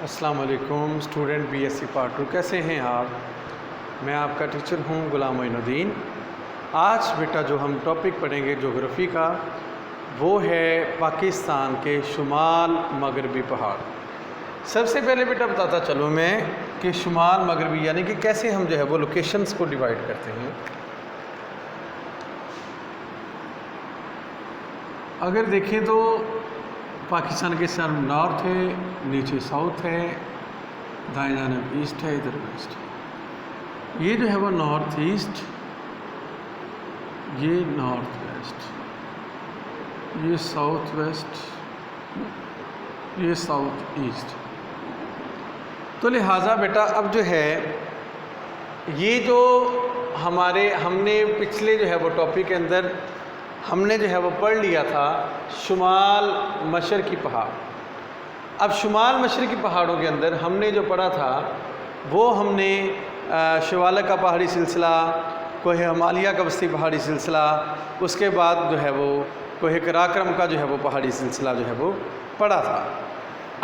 अस्सलाम वालेकुम student BSc part 2 कैसे हैं आप। मैं आपका टीचर हूं गुलाम मोइनुद्दीन। आज बेटा जो हम टॉपिक पढ़ेंगे ज्योग्राफ़ी का वो है पाकिस्तान के शुमाल मगरबी पहाड़। सबसे पहले बेटा बताता चलूँ मैं कि शुमाल मगरबी यानी कि कैसे हम जो है वो लोकेशंस को डिवाइड करते हैं। अगर देखें तो पाकिस्तान के सर नॉर्थ है, नीचे साउथ है, दाएं जानब ईस्ट है, इधर वेस्ट। ये जो है वो नॉर्थ ईस्ट, ये नॉर्थ वेस्ट, ये साउथ वेस्ट, ये साउथ ईस्ट। तो लिहाजा बेटा अब जो है ये जो हमने पिछले जो है वो टॉपिक के अंदर हमने जो है वो पढ़ लिया था शुमाल मशरकी पहाड़। अब शुमाल मशरकी पहाड़ों के अंदर हमने जो पढ़ा था वो हमने शिवालक का पहाड़ी सिलसिला, कोहे हिमालय का वस्ती पहाड़ी सिलसिला, उसके बाद जो है वो कोहे कराक्रम का जो है वो पहाड़ी सिलसिला जो है वो पढ़ा था।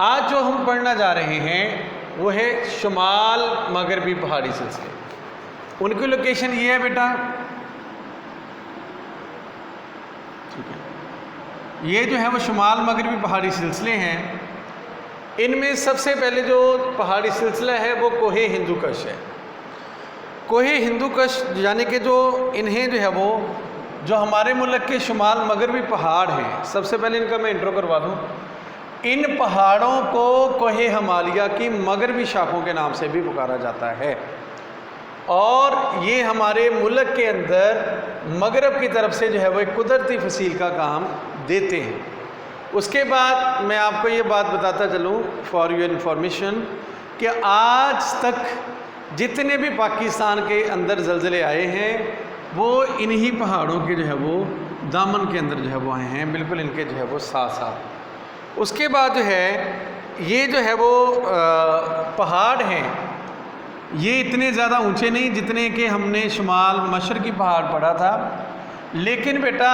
आज जो हम पढ़ना जा रहे हैं वो है शुमाल मगरबी पहाड़ी सिलसिले। उनकी लोकेशन ये है बेटा, ये जो है वो शुमाल मगरबी पहाड़ी सिलसिले हैं। इनमें सबसे पहले जो पहाड़ी सिलसिला है वो कोहे हिंदुकश है। कोहे हिंदुकश यानी कि जो इन्हें जो है वो जो हमारे मुल्क के शुमाल मगरबी पहाड़ हैं, सबसे पहले इनका मैं इंट्रो करवा दूँ। इन पहाड़ों को कोहे हिमालय की मगरबी शाखों के नाम से भी पुकारा जाता है और ये हमारे मुल्क के अंदर मगरब की तरफ से जो है वो एक कुदरती फसील का काम देते हैं। उसके बाद मैं आपको ये बात बताता चलूँ फॉर योर इंफॉर्मेशन कि आज तक जितने भी पाकिस्तान के अंदर ज़लज़ले आए हैं वो इन्हीं पहाड़ों के जो है वो दामन के अंदर जो है वो आए हैं, बिल्कुल इनके जो है वो साथ साथ। उसके बाद जो है ये जो है वो पहाड़ हैं, ये इतने ज़्यादा ऊंचे नहीं जितने कि हमने शुमाल मशरकी पहाड़ पढ़ा था, लेकिन बेटा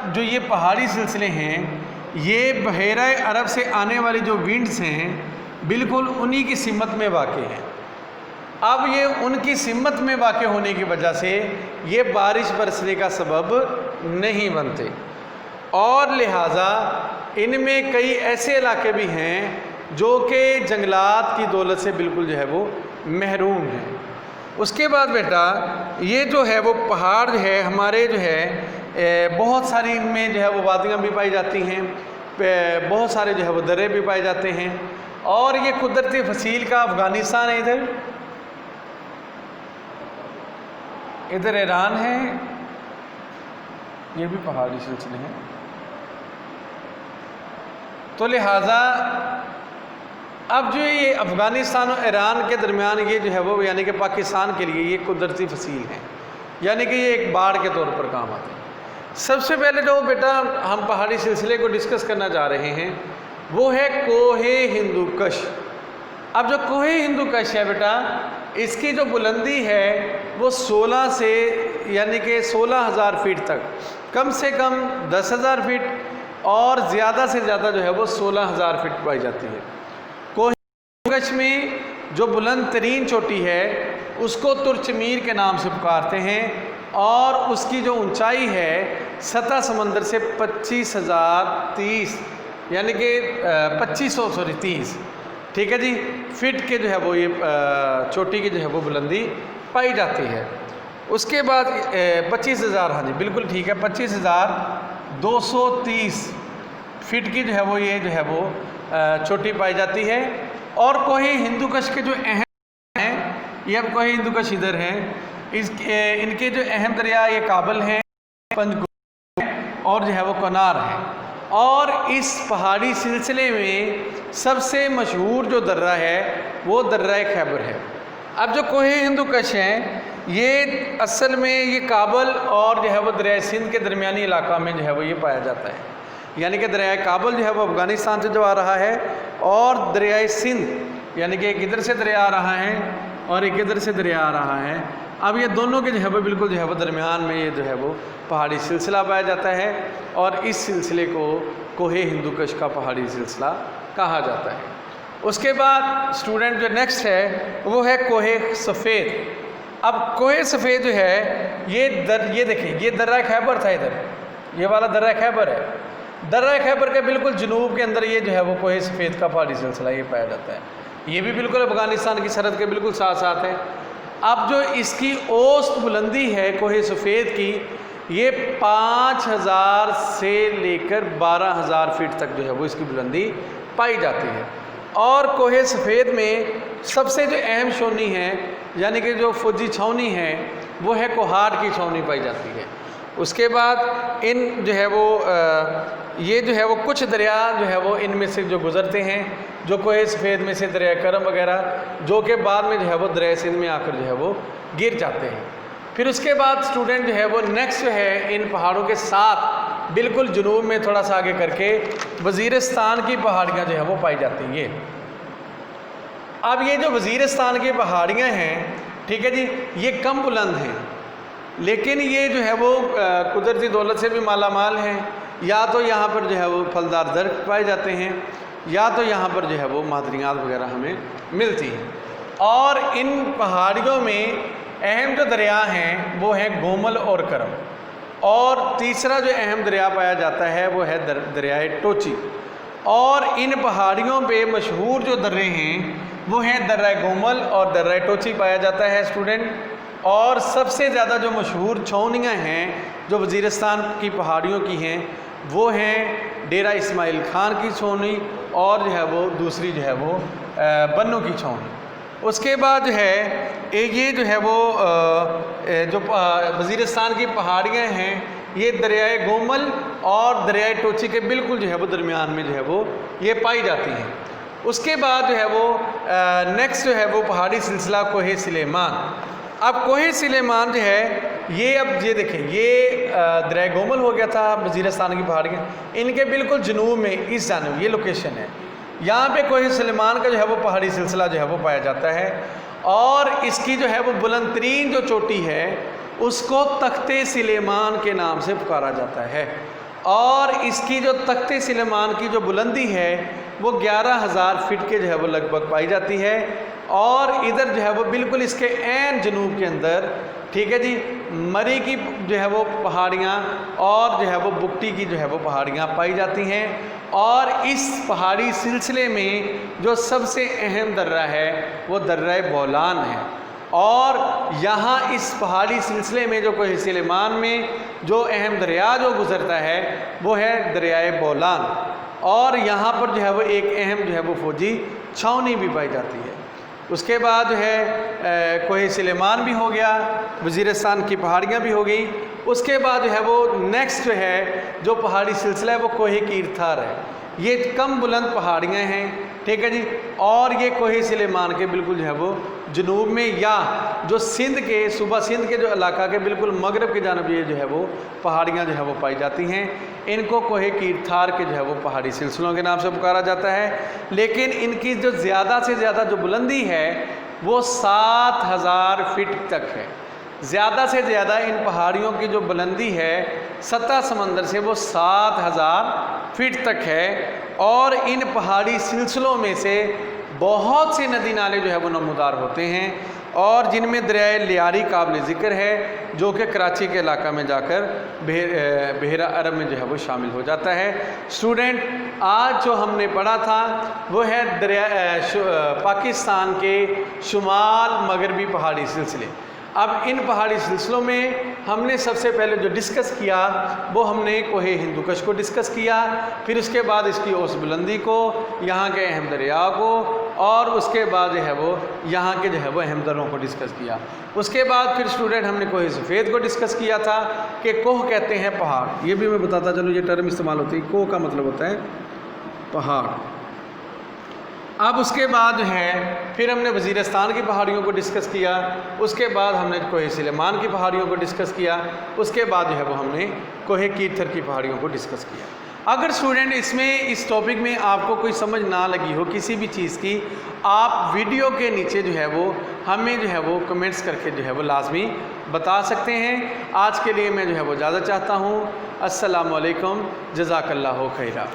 जो ये पहाड़ी सिलसिले हैं ये बहेरा अरब से आने वाली जो विंड्स हैं बिल्कुल उन्हीं की सिमत में वाक़ हैं। अब ये उनकी सिमत में वाक़ होने की वजह से ये बारिश बरसने का सबब नहीं बनते और लिहाजा इनमें कई ऐसे इलाके भी हैं जो कि जंगलात की दौलत से बिल्कुल जो है वो महरूम हैं। उसके बाद बेटा ये जो है वो पहाड़ जो है हमारे जो है बहुत सारी इनमें जो है वो वादियाँ भी पाई जाती हैं, बहुत सारे जो है वो दर्रे भी पाए जाते हैं और ये कुदरती फसील का अफ़गानिस्तान है, इधर ईरान है, ये भी पहाड़ी सिलसिले हैं। तो लिहाजा अब जो ये अफ़गानिस्तान और ईरान के दरमियान ये जो है वो यानी कि पाकिस्तान के लिए ये कुदरती फसील हैं, यानी कि ये एक बाढ़ के तौर पर काम आते हैं। सबसे पहले जो बेटा हम पहाड़ी सिलसिले को डिस्कस करना जा रहे हैं वो है कोहे हिंदुकश। अब जो कोहे हिंदुकश है बेटा इसकी जो बुलंदी है वो 16 से यानी कि 16,000 फीट तक, कम से कम 10,000 फीट और ज़्यादा से ज़्यादा जो है वो 16,000 फीट पाई जाती है। कोहे हिंदुकश में जो बुलंद तरीन चोटी है उसको तुर्चमीर के नाम से पुकारते हैं और उसकी जो ऊंचाई है सतह समंदर से 25,030 यानी कि 2530 ठीक है जी फिट के जो है वो ये चोटी की जो है वो बुलंदी पाई जाती है। उसके बाद 25,000, हाँ जी बिल्कुल ठीक है, 25,230 फिट की जो है वो ये जो है वो चोटी पाई जाती है। और कोहे हिंदुकश के जो अहम हैं, ये अब कोहे हिंदुकश इधर हैं, इनके जो अहम दरिया ये काबल हैं, पंजगुल और जो है वो कनार है। और इस पहाड़ी सिलसिले में सबसे मशहूर जो दर्रा है वो दर्रा खैबर है। अब जो कोहे हिंदुकश हैं ये असल में ये काबल और जो है वो दरिया सिंध के दरमियानी इलाका में जो है वो ये पाया जाता है, यानी कि दरिया काबल जो है वो अफ़गानिस्तान से जो आ रहा है और दरिया सिंध यानी कि एक इधर से दरिया आ रहा है और एक इधर से दरिया आ रहा है। अब ये दोनों के जो है वो बिल्कुल जो है वो दरमियान में ये जो है वो पहाड़ी सिलसिला पाया जाता है और इस सिलसिले को कोहे हिंदुकश का पहाड़ी सिलसिला कहा जाता है। उसके बाद स्टूडेंट जो नेक्स्ट है वो है कोहे सफ़ेद। अब कोहे सफ़ेद जो है ये देखिए, ये दर्रा खैबर था, इधर ये वाला दर्रा खैबर है। दर्रा खैबर के बिल्कुल जनूब के अंदर ये जो है वो कोहे सफ़ेद का पहाड़ी सिलसिला ये पाया जाता है। ये भी बिल्कुल अफ़गानिस्तान की सरहद के बिल्कुल साथ साथ है। अब जो इसकी औसत बुलंदी है कोहे सफ़ेद की, ये 5000 से लेकर 12000 फीट तक जो है वो इसकी बुलंदी पाई जाती है। और कोहे सफ़ेद में सबसे जो अहम छावनी है, यानी कि जो फौजी छावनी है, वो है कोहाट की छावनी पाई जाती है। उसके बाद इन जो है वो ये जो है वो कुछ दरिया जो है वो इनमें से जो गुज़रते हैं, जो कोहे सफ़ेद में से दरिया करम वगैरह, जो कि बाद में जो है वो दरिया सिंध में आकर जो है वो गिर जाते हैं। फिर उसके बाद स्टूडेंट जो है वो नेक्स्ट जो है इन पहाड़ों के साथ बिल्कुल जुनूब में थोड़ा सा आगे करके वज़ीरिस्तान की पहाड़ियाँ जो है वो पाई जाती हैं। अब ये जो वज़ीरिस्तान की पहाड़ियाँ हैं, ठीक है जी, ये कम बुलंद हैं, लेकिन ये जो है वो कुदरती दौलत से भी मालामाल हैं। या तो यहाँ पर जो है वो फलदार दरख्त पाए जाते हैं, या तो यहाँ पर जो है वो मादनियात वगैरह हमें मिलती हैं। और इन पहाड़ियों में अहम जो दरिया हैं वो हैं गोमल और करम। और तीसरा जो अहम दरिया पाया जाता है वो है दरियाए टोची। और इन पहाड़ियों पे मशहूर जो दर्रे हैं वो हैं दर्रा गोमल और दर्रा टोची पाया जाता है स्टूडेंट। और सबसे ज़्यादा जो मशहूर छावनियाँ हैं जो वज़ीरिस्तान की पहाड़ियों की हैं वो हैं डेरा इस्माइल खान की छावनी, और जो है वो दूसरी जो है वो बन्नू की छावनी। उसके बाद जो है ये जो है वो जो वज़ीरिस्तान की पहाड़ियाँ हैं ये दरियाए गोमल और दरियाए टोची के बिल्कुल जो है वो दरमियान में जो है वो ये पाई जाती हैं। उसके बाद जो है वो नेक्स्ट जो है वो पहाड़ी सिलसिला कोहे सुलेमान। अब कोहे सुलेमान जो है ये, अब ये देखें, ये दरिया गोमल हो गया था वज़ीरिस्तान की पहाड़ियाँ, इनके बिल्कुल जनूब में इस जानब ये लोकेशन है। यहाँ पे कोहे सुलेमान का जो है वो पहाड़ी सिलसिला जो है वो पाया जाता है। और इसकी जो है वो बुलंद तरीन जो चोटी है उसको तख्ते सुलेमान के नाम से पुकारा जाता है। और इसकी जो तख्ते सुलेमान की जो बुलंदी है वो 11000 फीट के जो है वो लगभग पाई जाती है। और इधर जो है वो बिल्कुल इसके ऐन जनूब के अंदर, ठीक है जी, मरी की जो है वो पहाड़ियाँ और जो है वो बुकटी की जो है वो पहाड़ियाँ पाई जाती हैं। और इस पहाड़ी सिलसिले में जो सबसे अहम दर्रा है वो दर्रा बोलान है। और यहाँ इस पहाड़ी सिलसिले में जो कोहे सुलेमान में जो अहम दरिया जो गुज़रता है वो है दरियाए बोलान। और यहाँ पर जो है वो एक अहम जो है वो फौजी छावनी भी पाई जाती है। उसके बाद जो है कोहे सुलेमान भी हो गया, वज़ीरिस्तान की पहाड़ियाँ भी हो गई। उसके बाद जो है वो नेक्स्ट जो है जो पहाड़ी सिलसिला है वो कोहे कीरथार है। ये कम बुलंद पहाड़ियाँ हैं, ठीक है जी। और ये कोहे सुलेमान के बिल्कुल जो है वो जनूब में, या जो सिंध के सूबा सिंध के जो इलाका के बिल्कुल मगरब की जानब ये जो है वो पहाड़ियाँ जो है वो पाई जाती हैं। इनको कोहे कीरथार के जो है वो पहाड़ी सिलसिलों के नाम से पुकारा जाता है। लेकिन इनकी जो ज़्यादा से ज़्यादा जो बुलंदी है वो 7000 फीट तक है। ज़्यादा से ज़्यादा इन पहाड़ियों की जो बुलंदी है सतह समंदर से वो 7000 फीट तक है। और इन पहाड़ी सिलसिलों में से बहुत से नदी नाले जो है वो नमूदार होते हैं, और जिनमें दरियाए लियारी काबिल ज़िक्र है जो कि कराची के इलाका में जाकर बहरा अरब में जो है वो शामिल हो जाता है। स्टूडेंट, आज जो हमने पढ़ा था वो है पाकिस्तान के शुमाल मगरबी पहाड़ी सिलसिले। अब इन पहाड़ी सिलसिलों में हमने सबसे पहले जो डिस्कस किया वो हमने कोहे हिंदुकश को डिस्कस किया, फिर उसके बाद इसकी औस बुलंदी को, यहाँ के अहम दरिया को, और उसके बाद जो है वो यहाँ के जो है वो अहम दर्रों को डिस्कस किया। उसके बाद फिर स्टूडेंट हमने कोहे सफ़ेद को डिस्कस किया था कि कोह कहते हैं पहाड़। ये भी मैं बताता चलूँ, ये टर्म इस्तेमाल होती है, कोह का मतलब होता है पहाड़। अब उसके बाद जो है फिर हमने वज़ीरिस्तान की पहाड़ियों को डिस्कस किया, उसके बाद हमने कोहे सुलेमान की पहाड़ियों को डिस्कस किया, उसके बाद जो है वो हमने कोहे कीरथर की पहाड़ियों को डिस्कस किया। अगर स्टूडेंट इसमें इस टॉपिक में आपको कोई समझ ना लगी हो किसी भी चीज़ की, आप वीडियो के नीचे जो है वो हमें जो है वो कमेंट्स करके जो है वो लाजमी बता सकते हैं। आज के लिए मैं जो है वो इजाज़त चाहता हूँ। अस्सलामु अलैकुम, जज़ाकल्लाहु खैरा।